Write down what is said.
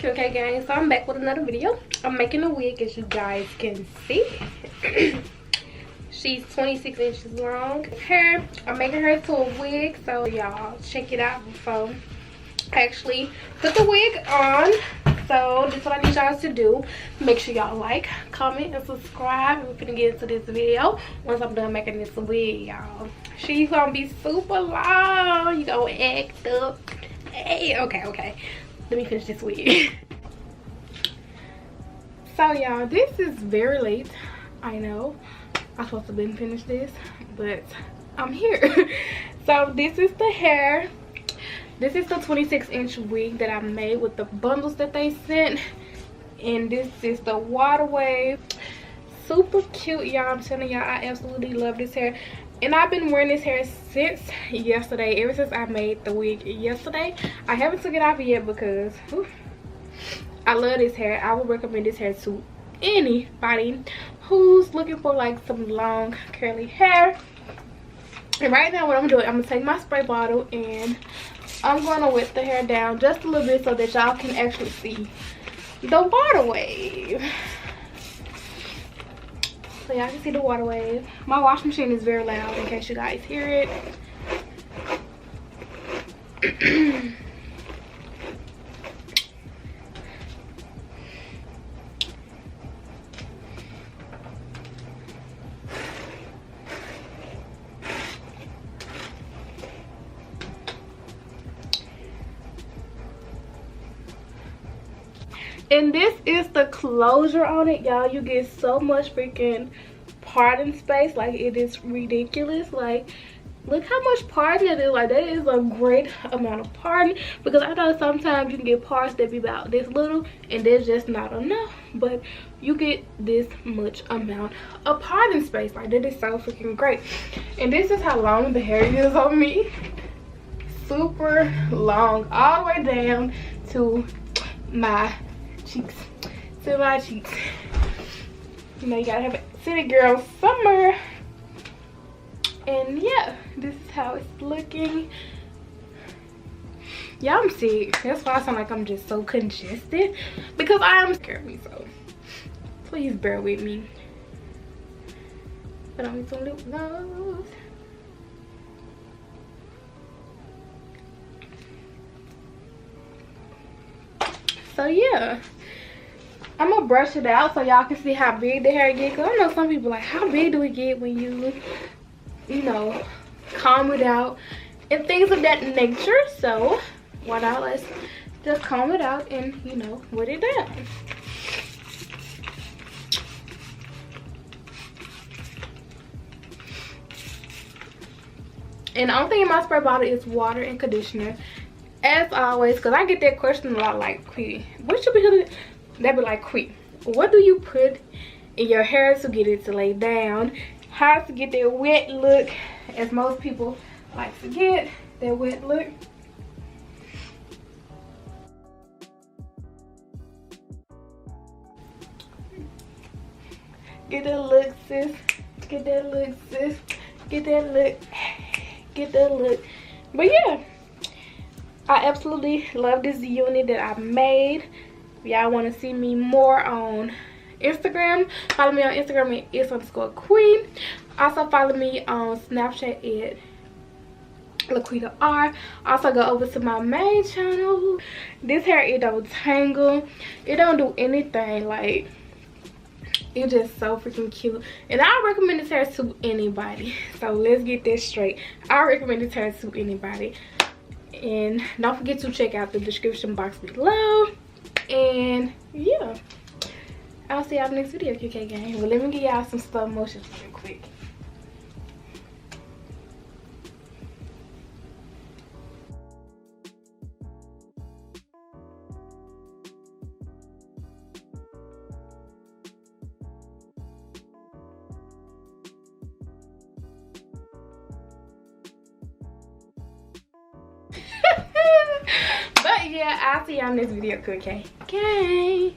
Okay gang, so I'm back with another video. I'm making a wig, as you guys can see. She's 26 inches long. Hair, I'm making her to a wig, so y'all check it out before I actually put the wig on. So this is what I need y'all to do. Make sure y'all like, comment, and subscribe. We're gonna get into this video once I'm done making this wig, y'all. She's gonna be super long. You gonna act up. Hey, okay. Let me finish this wig. So y'all, this is very late. I know I'm supposed to been finished this, but I'm here. So this is the hair. This is the 26-inch wig that I made with the bundles that they sent, and this is the water wave. Super cute, y'all. I'm telling y'all, I absolutely love this hair. And I've been wearing this hair since yesterday, ever since I made the wig yesterday. I haven't took it off yet because I love this hair. I would recommend this hair to anybody who's looking for like some long curly hair. And right now what I'm doing, I'm gonna take my spray bottle and I'm gonna wet the hair down just a little bit so that y'all can actually see the water wave. So y'all can see the water wave. My washing machine is very loud in case you guys hear it. And this is the closure on it, y'all. You get so much freaking parting space, like it is ridiculous. Like, look how much parting it is. Like, that is a great amount of parting, because I know sometimes you can get parts that be about this little and there's just not enough, but you get this much amount of parting space. Like, that is so freaking great. And this is how long the hair is on me. Super long, all the way down to my cheeks. To my cheeks. You know, you gotta have a city girl summer. And yeah, this is how it's looking. Yeah, I'm sick. That's why I sound like I'm just so congested, because I am scared of me. So please bear with me. Put on me some lip gloss. So yeah, I'm gonna brush it out so y'all can see how big the hair get. Cause I know some people like, how big do we get when you know, comb it out and things of that nature. So why not, let's just comb it out and, you know, wet it down. And the only thing in my spray bottle is water and conditioner, as always, because I get that question a lot, like, Quee, what should be doing? They be like, Quee, what do you put in your hair to get it to lay down? How to get that wet look, as most people like to get that wet look. Get that look, sis. Get that look, sis. Get that look. Get that look. But yeah, I absolutely love this unit that I made. If y'all want to see me more on Instagram, follow me on Instagram at is_queen. Also follow me on Snapchat at Laquita R. Also go over to my main channel. This hair, it don't tangle, it don't do anything. Like, it's just so freaking cute, and I recommend this hair to anybody. So let's get this straight. I recommend this hair to anybody. And don't forget to check out the description box below. And yeah, I'll see y'all in the next video, QK gang. Well, let me give y'all some slow motions real quick. But yeah, I'll see y'all in this video, QK gang.